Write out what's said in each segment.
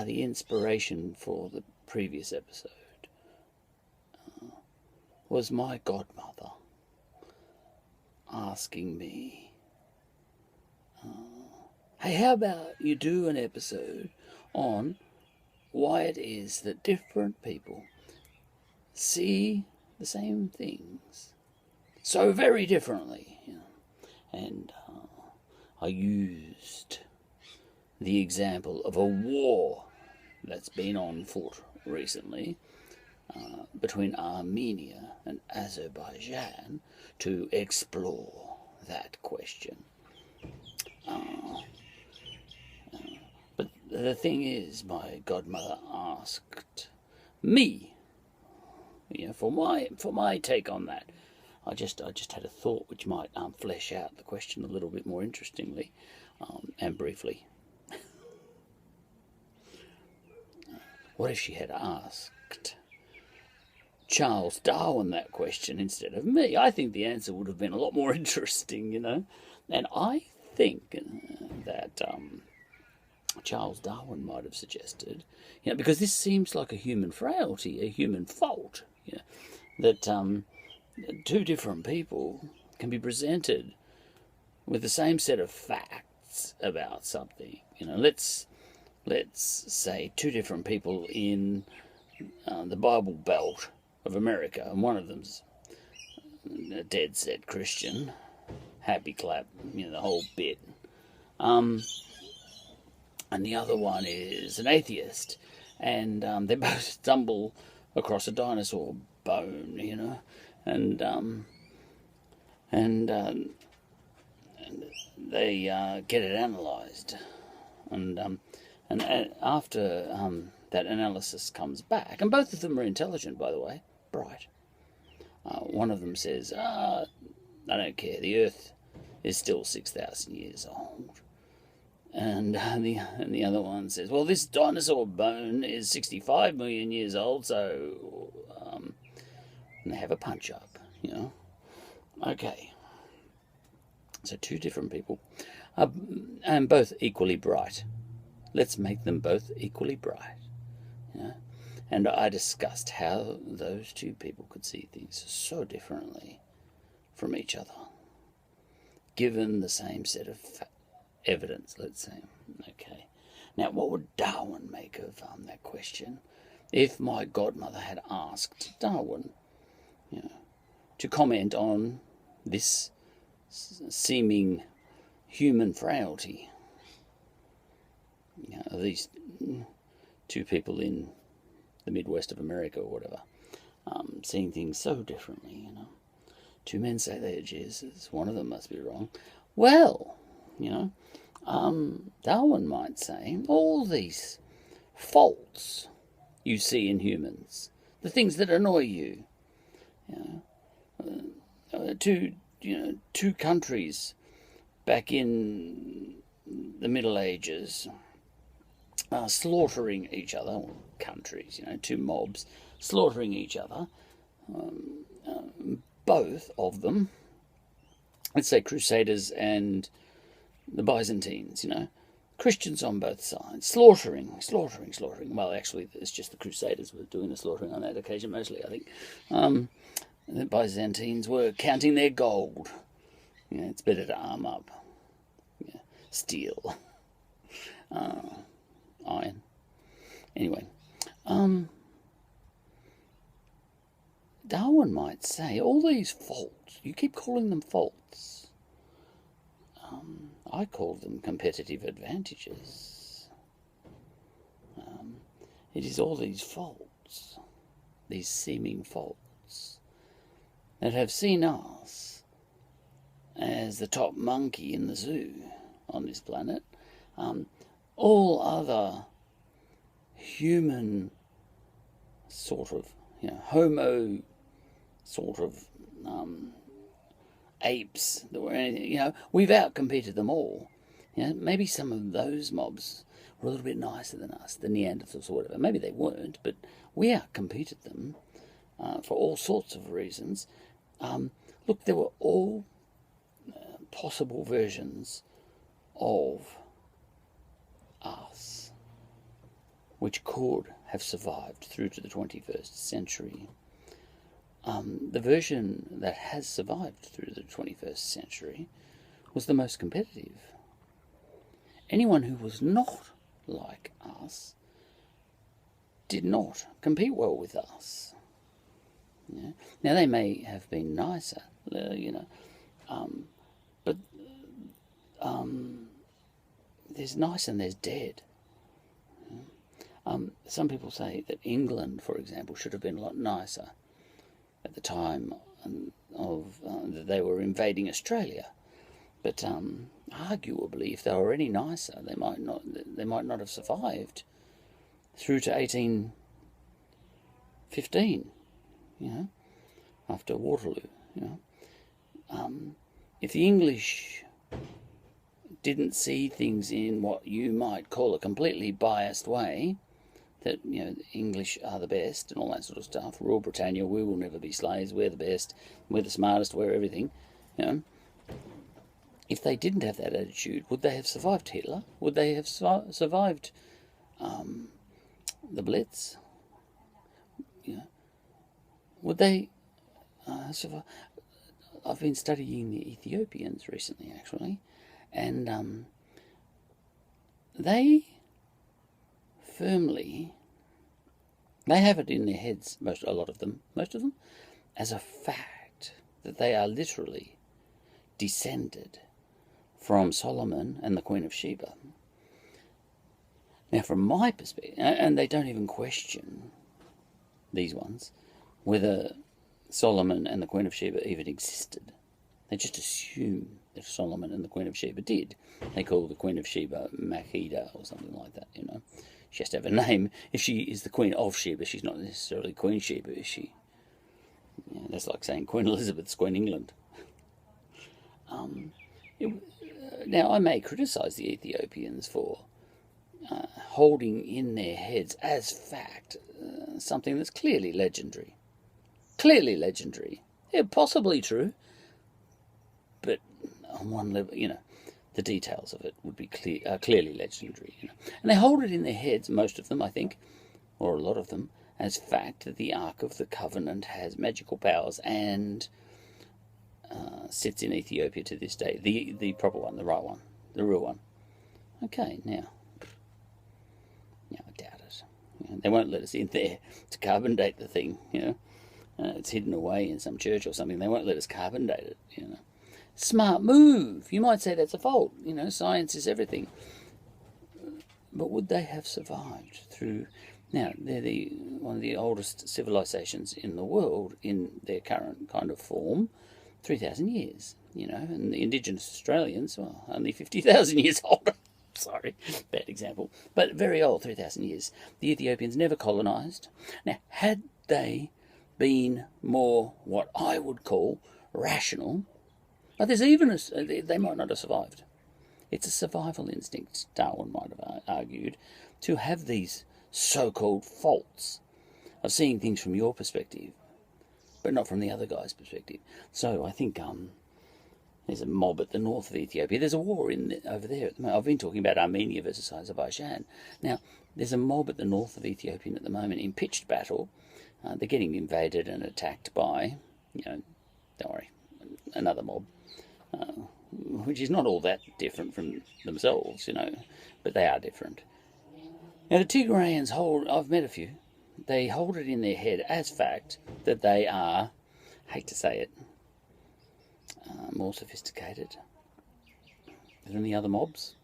the inspiration for the previous episode was my godmother asking me, hey, how about you do an episode on why it is that different people see the same things so very differently, And I used the example of a war that's been on foot recently between Armenia and Azerbaijan to explore that question. But the thing is, my godmother asked me, for my take on that. I just had a thought which might flesh out the question a little bit more interestingly and briefly. What if she had asked Charles Darwin that question instead of me? I think the answer would have been a lot more interesting, And I think that Charles Darwin might have suggested, because this seems like a human frailty, a human fault, that two different people can be presented with the same set of facts about something. Let's say two different people in the Bible Belt of America, and one of them's a dead set Christian, happy clap, the whole bit. And the other one is an atheist, and they both stumble across a dinosaur bone, and they get it analysed, and after that analysis comes back, and both of them are intelligent, by the way, bright. One of them says, I don't care, the Earth is still 6,000 years old. And the other one says, well, this dinosaur bone is 65 million years old, so and they have a punch up, Okay. So two different people, and both equally bright. Let's make them both equally bright. And I discussed how those two people could see things so differently from each other, given the same set of evidence, let's say. Okay. Now, what would Darwin make of that question if my godmother had asked Darwin, to comment on this seeming human frailty of these two people in the Midwest of America or whatever, seeing things so differently, Two men say they are Jesus, one of them must be wrong. Well, Darwin might say, all these faults you see in humans, the things that annoy you, two countries back in the Middle Ages slaughtering each other, countries, two mobs slaughtering each other, both of them, let's say Crusaders and the Byzantines, Christians on both sides, slaughtering. Well, actually, it's just the Crusaders were doing the slaughtering on that occasion, mostly, I think. The Byzantines were counting their gold. It's better to arm up. Steel. Iron. Anyway. Darwin might say, all these faults, you keep calling them faults. I call them competitive advantages. It is all these faults, these seeming faults, that have seen us as the top monkey in the zoo on this planet. All other human sort of, Homo sort of apes that were anything, we've outcompeted them all. Maybe some of those mobs were a little bit nicer than us, the Neanderthals or whatever. Maybe they weren't, but we outcompeted them for all sorts of reasons. Look, there were all possible versions of us. which could have survived through to the 21st century. The version that has survived through the 21st century was the most competitive. Anyone who was not like us did not compete well with us. Yeah. Now, they may have been nicer, but there's nice and there's dead. Some people say that England, for example, should have been a lot nicer at the time of that they were invading Australia. But arguably, if they were any nicer, they might not have survived through to 1815. After Waterloo. If the English didn't see things in what you might call a completely biased way, that the English are the best and all that sort of stuff, Rule Britannia, we will never be slaves, we're the best, we're the smartest, we're everything, if they didn't have that attitude, would they have survived Hitler? Would they have survived the Blitz? Would they survive? I've been studying the Ethiopians recently, actually, and they have it in their heads, most of them, as a fact that they are literally descended from Solomon and the Queen of Sheba. Now, from my perspective, and they don't even question, these ones, whether Solomon and the Queen of Sheba even existed. They just assume that Solomon and the Queen of Sheba did. They call the Queen of Sheba Makeda or something like that, She has to have a name. If she is the Queen of Sheba, she's not necessarily Queen Sheba, is she? That's like saying Queen Elizabeth's Queen England. Now, I may criticise the Ethiopians for holding in their heads as fact something that's clearly legendary. Yeah, possibly true, but on one level, the details of it would be clearly legendary. And they hold it in their heads, most of them, I think, or a lot of them, as fact that the Ark of the Covenant has magical powers and sits in Ethiopia to this day. The proper one, the right one, the real one. Okay, now I doubt it. They won't let us in there to carbon date the thing, it's hidden away in some church or something. They won't let us carbon date it, Smart move. You might say that's a fault. Science is everything. But would they have survived through... Now, they're one of the oldest civilizations in the world in their current kind of form, 3,000 years, and the indigenous Australians, well, only 50,000 years old. Sorry, bad example. But very old, 3,000 years. The Ethiopians never colonised. Now, had they been more what I would call rational, but there's even they might not have survived. It's a survival instinct, Darwin might have argued, to have these so-called faults of seeing things from your perspective, but not from the other guy's perspective. So I think there's a mob at the north of Ethiopia. There's a war over there at the moment. I've been talking about Armenia versus Azerbaijan. Now, there's a mob at the north of Ethiopia at the moment in pitched battle. They're getting invaded and attacked by, don't worry, another mob, which is not all that different from themselves, but they are different. Now, the Tigrayans I've met a few, they hold it in their head as fact that they are, hate to say it, more sophisticated than the other mobs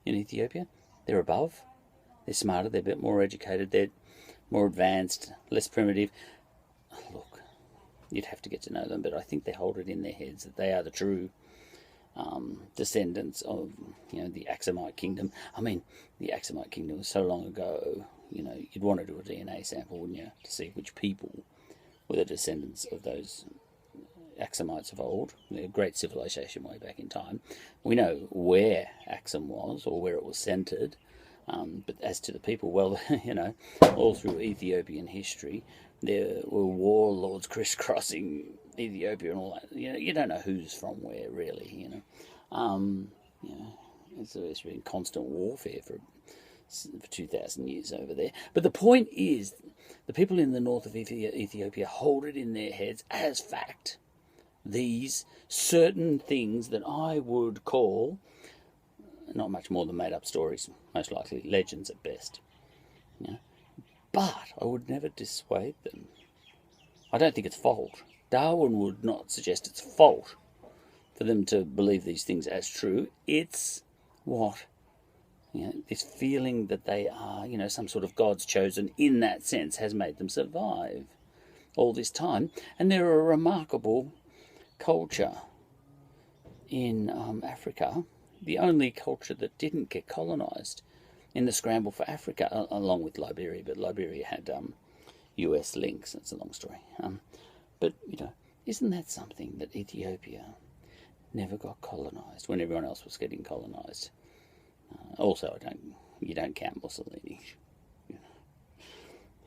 in Ethiopia. They're above, they're smarter, they're a bit more educated, they're more advanced, less primitive. Look, you'd have to get to know them, but I think they hold it in their heads that they are the true descendants of, the Aksumite kingdom. I mean, the Aksumite kingdom was so long ago, you'd want to do a DNA sample, wouldn't you, to see which people were the descendants of those Aksumites of old, a great civilization way back in time. We know where Aksum was, or where it was centered, but as to the people, well, all through Ethiopian history, there were warlords crisscrossing Ethiopia and all that. You don't know who's from where, really, it's been constant warfare for for 2,000 years over there. But the point is, the people in the north of Ethiopia hold it in their heads as fact. These certain things that I would call not much more than made-up stories, most likely legends at best. But I would never dissuade them. I don't think it's fault. Darwin would not suggest it's fault for them to believe these things as true. It's what? This feeling that they are, some sort of God's chosen in that sense has made them survive all this time. And they're a remarkable culture in Africa, the only culture that didn't get colonised in the scramble for Africa, along with Liberia. But Liberia had US links. It's a long story. But, isn't that something that Ethiopia never got colonised when everyone else was getting colonised? Also, you don't count Mussolini.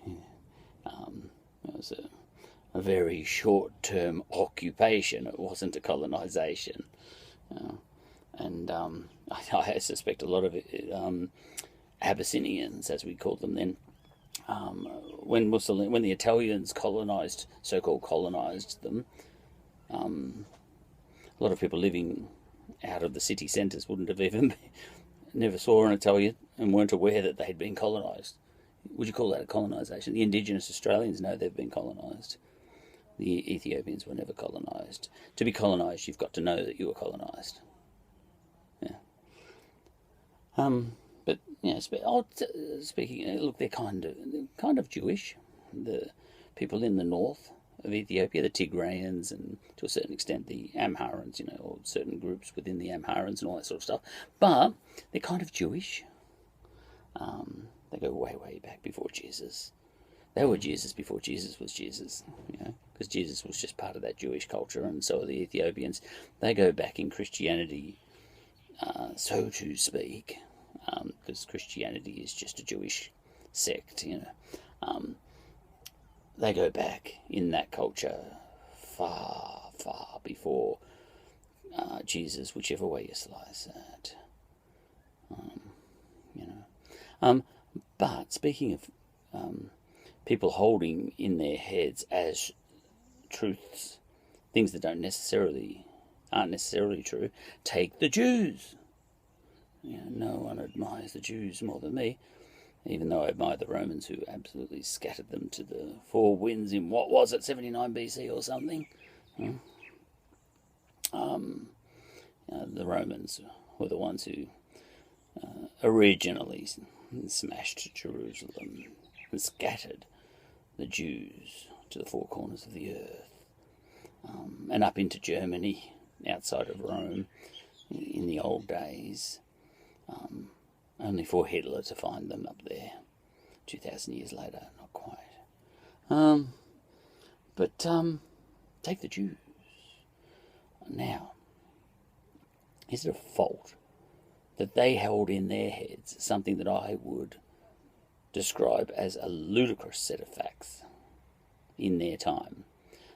It was a very short-term occupation. It wasn't a colonisation. And I suspect a lot of Abyssinians, as we called them then, when the Italians so-called colonised them, a lot of people living out of the city centres wouldn't have even never saw an Italian and weren't aware that they'd been colonised. Would you call that a colonisation? The indigenous Australians know they've been colonised. The Ethiopians were never colonised. To be colonised, you've got to know that you were colonised. Yeah. But speaking, look, they're kind of Jewish. The people in the north of Ethiopia, the Tigrayans, and to a certain extent the Amharans, or certain groups within the Amharans and all that sort of stuff. But they're kind of Jewish. They go way, way back before Jesus. They were Jesus before Jesus was Jesus, because Jesus was just part of that Jewish culture, and so are the Ethiopians. They go back in Christianity, so to speak, because Christianity is just a Jewish sect, They go back in that culture far, far before Jesus, whichever way you slice it. But speaking of people holding in their heads as truths things that aren't necessarily true, take the Jews. No one admires the Jews more than me, even though I admire the Romans, who absolutely scattered them to the four winds in, what was it, 79 BC or something? The Romans were the ones who originally smashed Jerusalem and scattered the Jews to the four corners of the earth, and up into Germany, outside of Rome, in the old days, only for Hitler to find them up there 2,000 years later. Not quite. But take the Jews. Now, is it a fault that they held in their heads something that I would describe as a ludicrous set of facts in their time?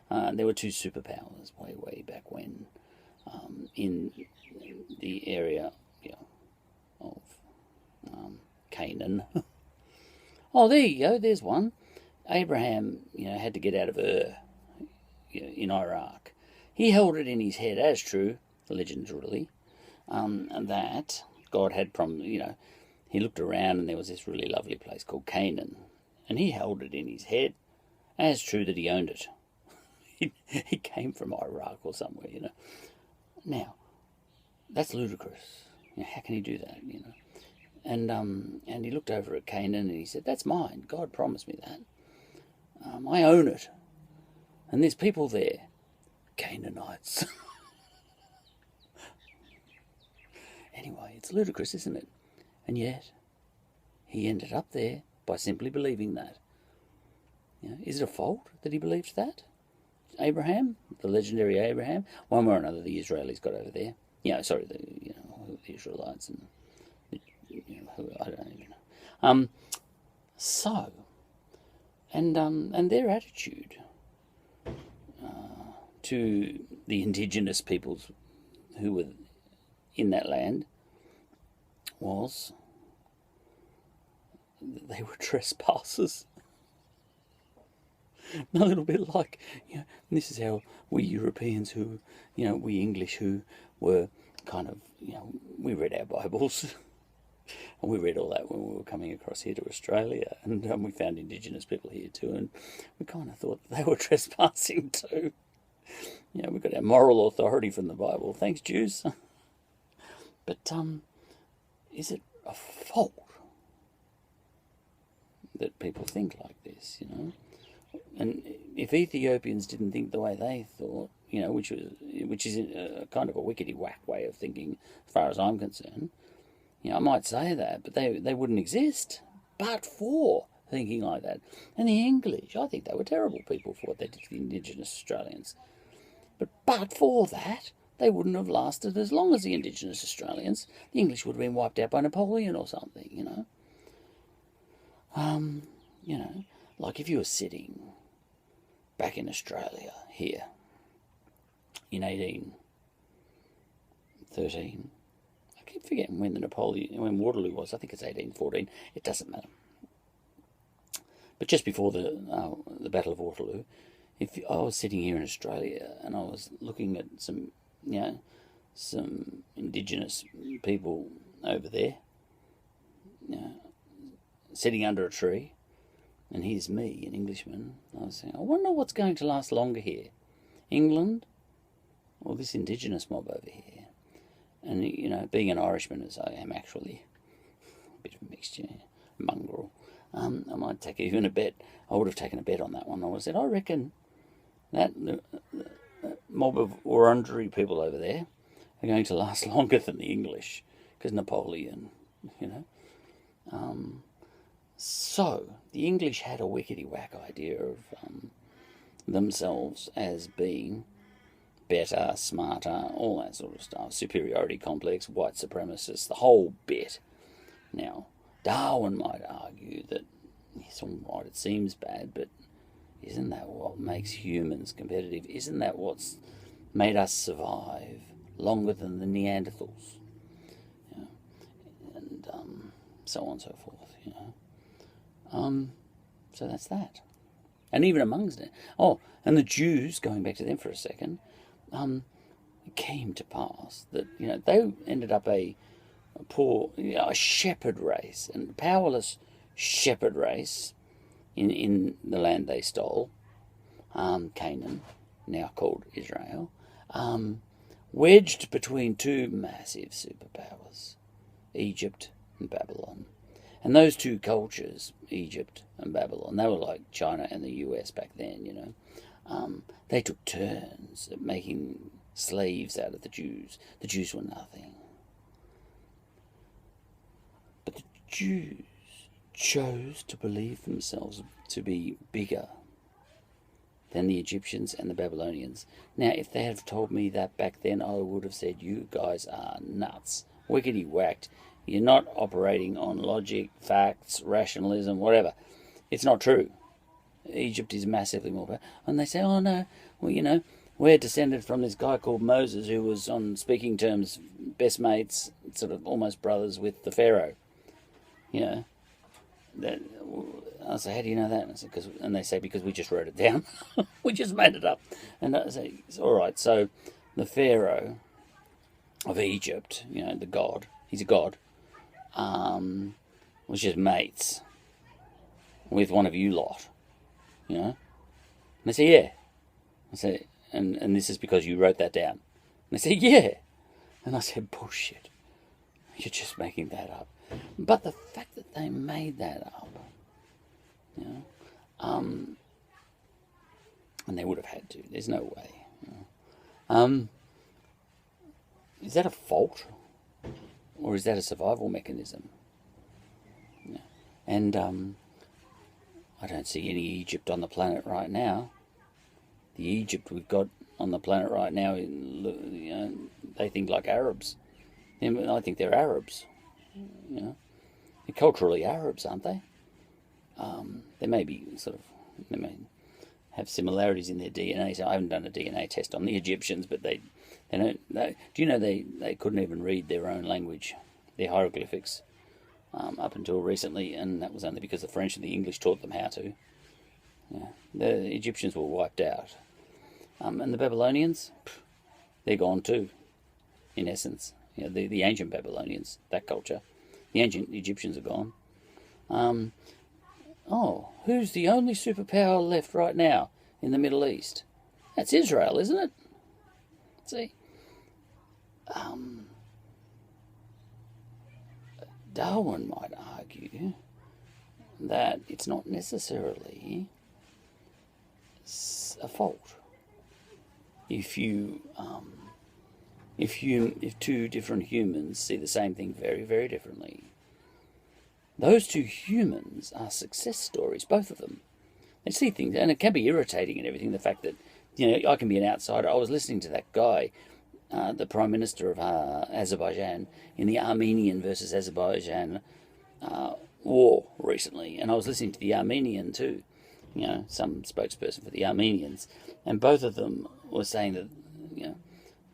There were two superpowers way, way back when, in the area of Canaan. Oh, there you go. There's one. Abraham, had to get out of Ur, in Iraq. He held it in his head as true, legendarily, and that God had promised. He looked around and there was this really lovely place called Canaan, and he held it in his head as true that he owned it. He came from Iraq or somewhere, Now, that's ludicrous. How can he do that, And he looked over at Canaan and he said, "That's mine. God promised me that. I own it. And there's people there, Canaanites." Anyway, it's ludicrous, isn't it? And yet, he ended up there by simply believing that. Is it a fault that he believed that? Abraham, the legendary Abraham, one way or another, the Israelis got over there. The Israelites and who I don't even know. And their attitude to the indigenous peoples who were in that land was, that they were trespassers. A little bit like, this is how we Europeans who, we English who were kind of, we read our Bibles. And we read all that when we were coming across here to Australia, and we found Indigenous people here too, and we kind of thought that they were trespassing too. We got our moral authority from the Bible. Thanks, Jews. But is it a fault that people think like this? And if Ethiopians didn't think the way they thought, which is a kind of a wickety whack way of thinking, as far as I'm concerned. I might say that, but they wouldn't exist but for thinking like that. And the English, I think they were terrible people for what they did to the Indigenous Australians. But for that, they wouldn't have lasted as long as the Indigenous Australians. The English would have been wiped out by Napoleon or something, Like if you were sitting back in Australia here in 1813, I keep forgetting when when Waterloo was. I think it's 1814. It doesn't matter. But just before the Battle of Waterloo, if I was sitting here in Australia and I was looking at some Indigenous people over there, sitting under a tree, and here's me, an Englishman, I was saying, I wonder what's going to last longer here, England or this Indigenous mob over here. And, being an Irishman as I am actually, a bit of a mixture, mongrel, I might take even a bet. I would have taken a bet on that one. I would have said, I reckon that mob of Wurundjeri people over there are going to last longer than the English, because Napoleon, So, the English had a wickety-whack idea of themselves as being better, smarter, all that sort of stuff, superiority complex, white supremacists, the whole bit. Now, Darwin might argue that, it's all right, it seems bad, but isn't that what makes humans competitive? Isn't that what's made us survive longer than the Neanderthals? And so on and so forth, So that's that. And even amongst it. Oh, and the Jews, going back to them for a second, it came to pass that, they ended up a poor, a shepherd race, and powerless shepherd race in the land they stole, Canaan, now called Israel, wedged between two massive superpowers, Egypt and Babylon. And those two cultures, Egypt and Babylon, they were like China and the US back then, they took turns at making slaves out of the Jews. The Jews were nothing. But the Jews chose to believe themselves to be bigger than the Egyptians and the Babylonians. Now, if they had told me that back then, I would have said, you guys are nuts. Wickety whacked. You're not operating on logic, facts, rationalism, whatever. It's not true. Egypt is massively more powerful. And they say, oh no, well, we're descended from this guy called Moses who was on speaking terms, best mates, sort of almost brothers with the Pharaoh. That, I say, how do you know that? And, I say, and they say, because we just wrote it down. We just made it up. And I say, all right, so the Pharaoh of Egypt, the god, he's a god, was just mates with one of you lot, And they say, yeah. I say, and this is because you wrote that down. And they say, yeah. And I said, bullshit. You're just making that up. But the fact that they made that up, and they would have had to. There's no way. Is that a fault? Or is that a survival mechanism? And I don't see any Egypt on the planet right now. The Egypt we've got on the planet right now, they think like Arabs. I think they're Arabs. They're culturally Arabs, aren't they? They may be they may have similarities in their DNA. So I haven't done a DNA test on the Egyptians, but they don't. Do you know they couldn't even read their own language, their hieroglyphics? up until recently, and that was only because the French and the English taught them how to. Yeah. The Egyptians were wiped out. And the Babylonians, they're gone too, in essence. You know, the ancient Babylonians, that culture. The ancient Egyptians are gone. Who's the only superpower left right now in the Middle East? That's Israel, isn't it? See? Darwin might argue that it's not necessarily a fault if two different humans see the same thing very, very differently. Those two humans are success stories, both of them. They see things, and it can be irritating and everything, the fact that, I can be an outsider. I was listening to that guy, the Prime Minister of Azerbaijan, in the Armenian versus Azerbaijan war recently, and I was listening to the Armenian too, some spokesperson for the Armenians, and both of them were saying that,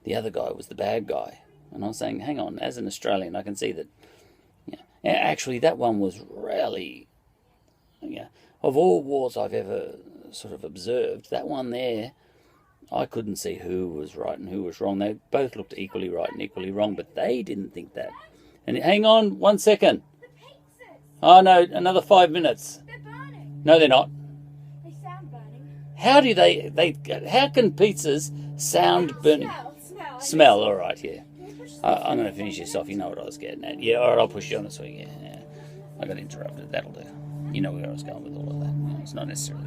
the other guy was the bad guy. And I was saying, hang on, as an Australian, I can see that, actually that one was really, of all wars I've ever sort of observed, that one there, I couldn't see who was right and who was wrong. They both looked equally right and equally wrong, but they didn't think that. And hang on 1 second. Oh no, another 5 minutes. They're burning. No, they're not. They sound burning. How do how can pizzas sound burning? Smell, all right, yeah. I'm going to finish this off. You know what I was getting at. Yeah, all right, I'll push you on this week. Yeah. I got interrupted. That'll do. You know where I was going with all of that. It's not necessarily